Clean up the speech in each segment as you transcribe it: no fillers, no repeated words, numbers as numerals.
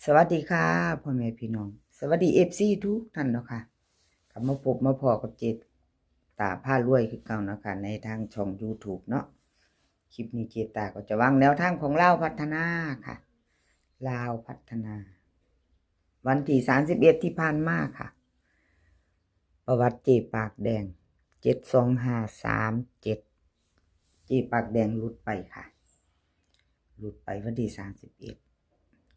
สวัสดีค่ะพ่อแม่พี่น้องสวัสดีFCทุกท่านเนาะค่ะกลับมาพบมาพอกับเจตตาผ้ารวยคือเก่าเนาะค่ะในทางช่อง YouTube เนาะคลิปนี้เจตาก็จะวางแนวทางของลาวพัฒนาค่ะลาวพัฒนา วันที่31ที่ผ่านมาค่ะ ประวัติเจปากแดง72537เจปากแดงหลุดไปค่ะหลุดไปวันที่31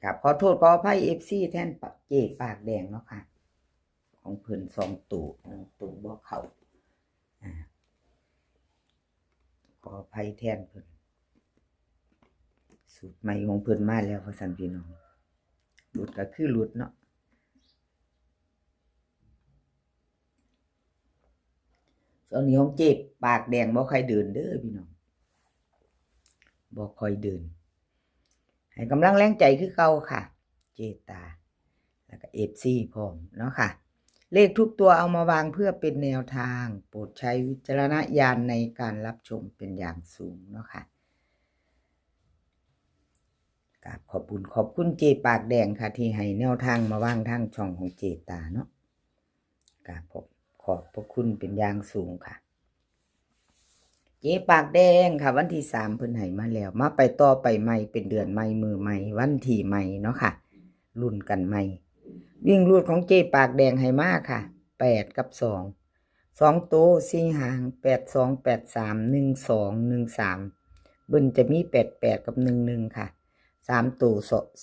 กับขอโทษขออภัย FC แทนเจปากแดงเนาะค่ะของเพิ่น2ตู่ตู่บ่เข้าขออภัยแทนเพิ่นสูตรใหม่ของเพิ่นมาแล้วพ่อสันพี่น้องหลุดก็คือหลุดเนาะตอนนี้ของเจ็บปากแดงบ่ค่อยเดินเด้อพี่น้องบ่ค่อยเดินให้กำลังแรงใจคือเก่าค่ะเจตาแล้วก็ FC พร้อมเนาะค่ะเลขทุกตัวเอามาวางเพื่อเป็นแนวทางโปรดใช้วิจารณญาณในการรับชมเป็นอย่างสูงเนาะค่ะขอบคุณเจปากแดงค่ะที่ให้แนวทางมาวางทางช่องของเจตาเนาะขอบพระคุณเป็นอย่างสูงค่ะเจปากแดงค่ะวันที่3เพิ่นให้มาแล้วมาไปต่อไปใหม่เป็นเดือนใหม่มือใหม่วันที่ใหม่เนาะค่ะรุ่นกันใหม่วิ่งรูดของเจปากแดงให้มาค่ะ8กับ2โตว4หาง82 83 12 13เบิ่นจะมี88กับ11ค่ะ3ตัว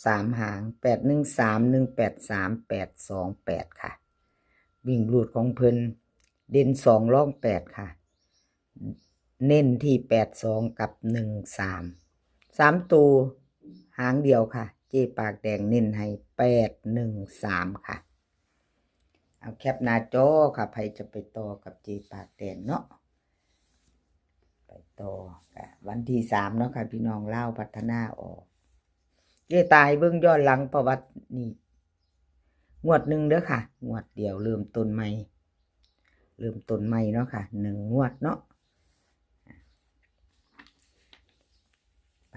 3หาง813 183 828ค่ะวิ่งรูดของเพิ่นเด่น2รอง8ค่ะเน้นที่82กับ13ตัวหางเดียวค่ะเจปากแดงเน้นให้813ค่ะเอาแคปหน้าจอค่ะใครจะไปต่อกับเจปากแดงเนาะไปต่อวันที่3เนาะค่ะพี่น้องเล่าพัฒนาออกเจตายเบิ่งย้อนหลังประวัตินี่งวดหนึ่งเด้อค่ะงวดเดียวเริ่มต้นใหม่เนาะค่ะ1งวดเนาะ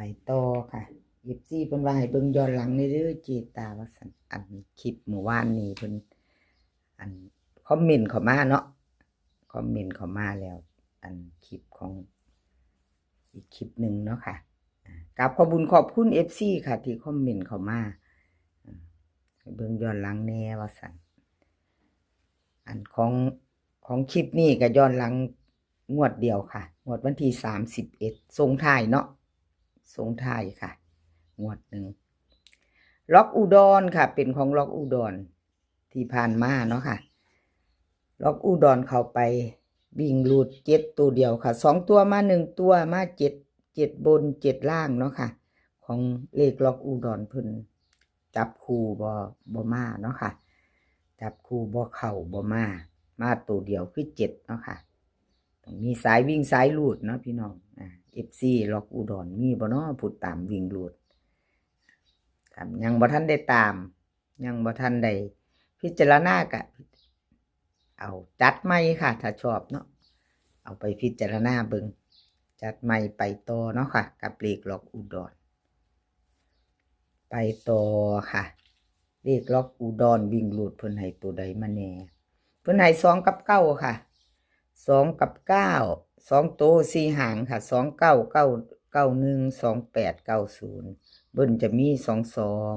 ไปต่อค่ะ24เพิ่นว่าให้เบิ่งย้อนหลังในเด้อเจตาว่าซั่นอันคลิปเมื่อวานนี้เพิ่นอันคอมเมนต์เข้ามาเนาะคอมเมนต์เข้ามาแล้วอันคลิปของอีกคลิปหนึ่งเนาะค่ะกับขอบคุณ FC ค่ะที่คอมเมนต์เข้ามาเบิ่งย้อนหลังแน่ว่าซั่นอันของคลิปนี้ก็ย้อนหลังงวดเดียวค่ะงวดวันที่31ส่งท้ายเนาะส่งท้ายค่ะงวดหนึ่งล็อกอุดรค่ะเป็นของล็อกอุดรที่ผ่านมาเนาะค่ะล็อกอุดรเข้าไปวิ่งรูด7ตัวเดียวค่ะ2ตัวมา1ตัวมา7บน7ล่างเนาะค่ะของเลขล็อกอุดรเพิ่นจับคู่บ่มาเนาะค่ะจับคู่บ่เข้าบ่มาตัวเดียวคือ7เนาะค่ะต้องมีสายวิ่งสายรูดเนาะพี่น้องFC ล็อกอุดรมีบ่เนาะผู้ตามวิ่งรูดครับยังบ่ทันได้ตามยังบ่ทันได้พิจารณากะเอาจัดใหม่ค่ะถ้าชอบเนาะเอาไปพิจารณาเบิ่งจัดใหม่ไปต่อเนาะค่ะกับเลขล็อกอุดรไปต่อค่ะเลขล็อกอุดรวิ่งรูดเพิ่นให้ตัวใดมาแน่เพิ่นให้2กับ9ค่ะ2กับ9 2ตัว4หางค่ะ2 9 9 91 28 90เบิ่นจะมี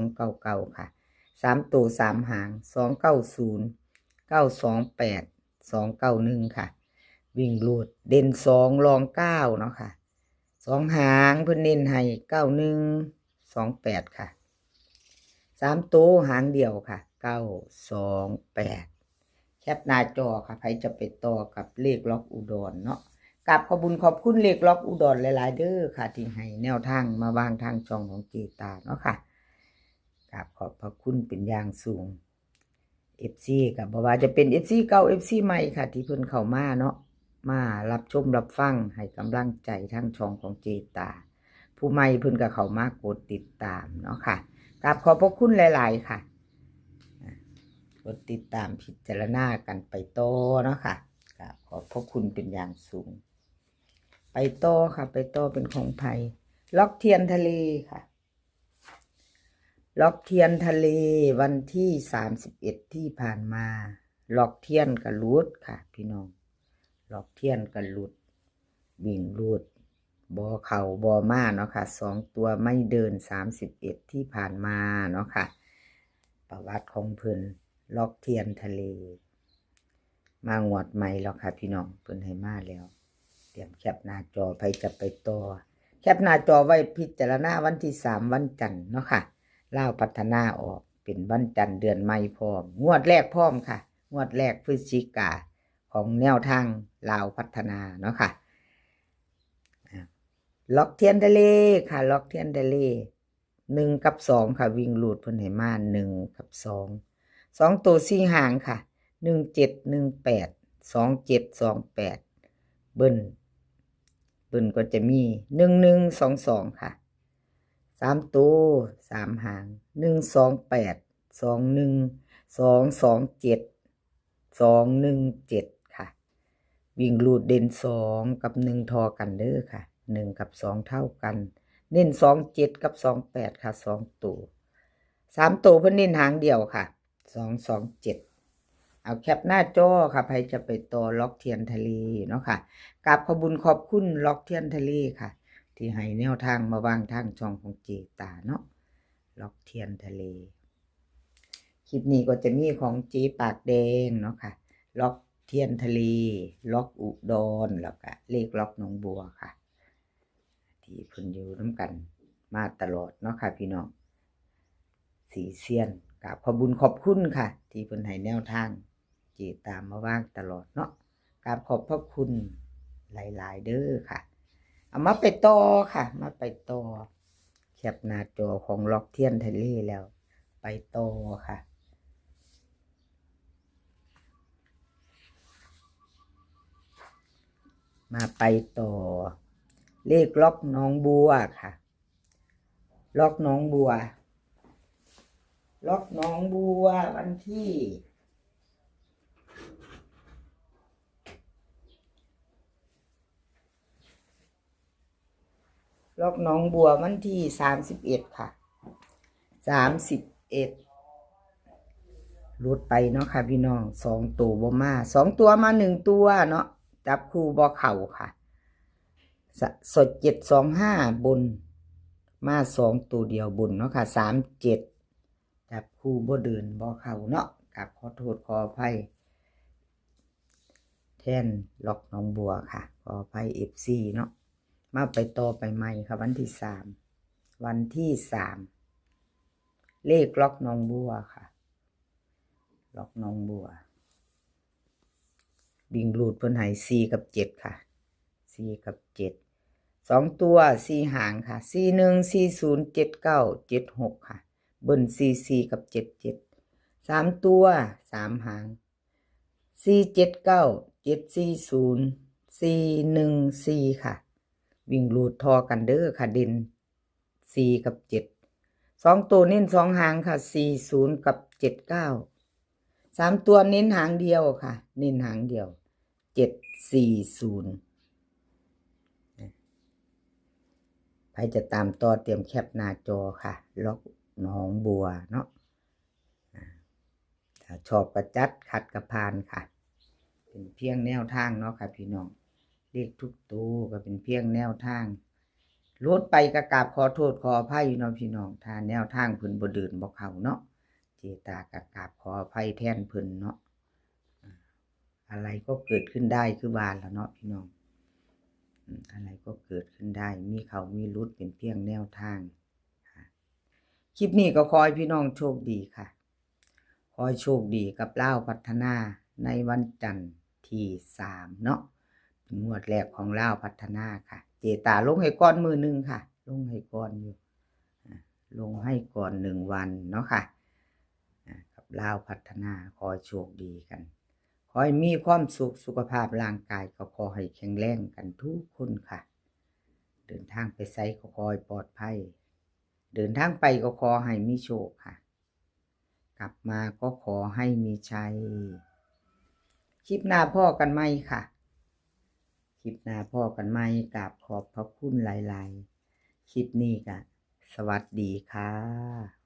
2299ค่ะ3ตัว3หาง290 928 291ค่ะวิ่งรูดเด่น2รอง9เนาะค่ะ2หางเพิ่นเน้นให้9128ค่ะ3ตัวหางเดียวค่ะ928แคปหน้าจอค่ะใครจะไปต่อกับเลขล็อกอุดรเนาะกับขอบคุณเลขล็อกอุดรหลายๆเด้อค่ะที่ให้แนวทางมาวางทางช่องของเจตาเนาะค่ะกับขอบพระคุณเป็นอย่างสูง FC กับบ่ว่าจะเป็น FC เก่า FC ใหม่ค่ะที่เพิ่นเข้ามาเนาะมารับชมรับฟังให้กำลังใจทางช่องของเจตาผู้ใหม่เพิ่นก็เข้ามากดติดตามเนาะค่ะกับขอบพระคุณหลายๆค่ะกดติดตามพิจารณากันไปต่อเนาะค่ะกับขอบพระคุณเป็นอย่างสูงไปต่อค่ะไปต่อเป็นของไผล็อกเทียนทะเลค่ะ ล็อกเทียนทะเลวันที่31ที่ผ่านมาล็อกเทียนกับรูดค่ะพี่น้องล็อกเทียนกับรูดวิ่งรูดบอเข่าบอมาเนาะค่ะ2ตัวไม่เดิน31ที่ผ่านมาเนาะค่ะประวัติของเพิ่นล็อกเทียนทะเลมางวดใหม่แล้วค่ะพี่น้องเพิ่นให้มาแล้วเตรียมแคปหน้าจอไปจะไปต่อแคปหน้าจอไว้พิจารณาวันที่3วันจันทร์เนาะค่ะลาวพัฒนาออกเป็นวันจันทร์เดือนใหม่พร้อมงวดแรกพร้อมค่ะงวดแรกพฤศจิกาของแนวทางลาวพัฒนาเนาะค่ะล็อกเทียนทะเลค่ะล็อกเทียนทะเล1กับ2ค่ะวิ่งลูดเพิ่นให้มา1กับ2ตัว4หางค่ะ1718 2728เบิ้ลก็จะมี1122ค่ะ3ตัว3หาง128 21 227 217ค่ะวิ่งลูดเด่น2กับ1ทอกันเด้อค่ะ1กับ2เท่ากันเน้น27กับ28ค่ะ2ตัว3ตัวเพิ่นเน้นหางเดียวค่ะ227เอาแคปหน้าจอค่ะใครจะไปต่อล็อกเทียนทะเลเนาะค่ะกราบขอบคุญขอบคุณล็อกเทียนทะเลค่ะที่ให้แนวทางมาวางทางช่องของเจตาเนาะล็อกเทียนทะเลคลิปนี้ก็จะมีของเจปากแดงเนาะค่ะล็อกเทียนทะเลล็อกอุดรแล้วก็เลขล็อกหนองบัวค่ะที่เพิ่นอยู่น้ำกันมาตลอดเนาะค่ะพี่น้องสีเซียนกราบขอบคุญขอบคุณค่ะที่เพิ่นให้แนวทางเจตามมาว่างตลอดเนาะกราบขอบพระคุณหลายๆเด้อค่ะเอามาไปต่อค่ะมาไปต่อแคปหน้าจอของล็อกเทียนทะเลแล้วไปต่อค่ะมาไปต่อเลขล็อกหนองบัวค่ะล็อกหนองบัวล็อกหนองบัววันที่ล็อกหนองบัววันที่31ค่ะ31ลุดไปเนาะค่ะพี่น้อง2ตัวบ่มา2ตัวมา1ตัวเนาะจับคู่บ่เข่าค่ะสด725บนมา2ตัวเดียวบนเนาะค่ะ37จับคู่บ่เดินบ่เข่าเนาะกับขอโทษขออภัยแทนล็อกหนองบัวค่ะขออภัย FC เนาะมาไปต่อไปใหม่ค่ะวันที่3วันที่3เลขล็อกหนองบัวค่ะล็อกหนองบัววิ่งรูดเพิ่นให้4กับ7ค่ะ4กับ7 2ตัว4หางค่ะ41 40 79 76ค่ะเบิ้ล44กับ77 3ตัว3หาง479 740 414ค่ะวิ่งรูดทอกันเด้อค่ะเด่น4กับ7 2ตัวเน้น2หางค่ะ40กับ79 3ตัวเน้นหางเดียวค่ะเน้นหางเดียว740ใครจะตามต่อเตรียมแคปหน้าจอค่ะล็อกหนองบัวเนาะถ้าชอบประจัดขัดกระพานค่ะเป็นเพียงแนวทางเนาะค่ะพี่น้องเลขทุกตัวก็เป็นเพียงแนวทางลดไปกระกราบขอโทษขออภัยเนาะพี่น้องถ้าแนวทางเพิ่นบ่เดินบ่เข้าเนาะเจตากระกราบขออภัยแทนเพิ่นเนาะอะไรก็เกิดขึ้นได้คือว่าแล้วเนาะพี่น้องอะไรก็เกิดขึ้นได้มีเขามีรุดเป็นเพียงแนวทางคลิปนี้ก็ขอให้พี่น้องโชคดีค่ะขอให้โชคดีกับลาวพัฒนาในวันจันทร์ที่3เนาะเป็นงวดแรกของลาวพัฒนาค่ะเจตาลงให้ก่อนมือนึงค่ะลงให้ก่อนอยู่ลงให้ก่อน1วันเนาะค่ะกับลาวพัฒนาขอให้โชคดีกันขอให้มีความสุขสุขภาพร่างกายก็ขอให้แข็งแรงกันทุกคนค่ะเดินทางไปไสก็ขอให้ปลอดภัยเดินทางไปก็ขอให้มีโชคค่ะกลับมาก็ขอให้มีชัยคลิปหน้าพ่อกันไหมค่ะคลิปหน้าพ่อกันไหมกราบขอบพระคุณหลายๆคลิปนี้ก็สวัสดีค่ะ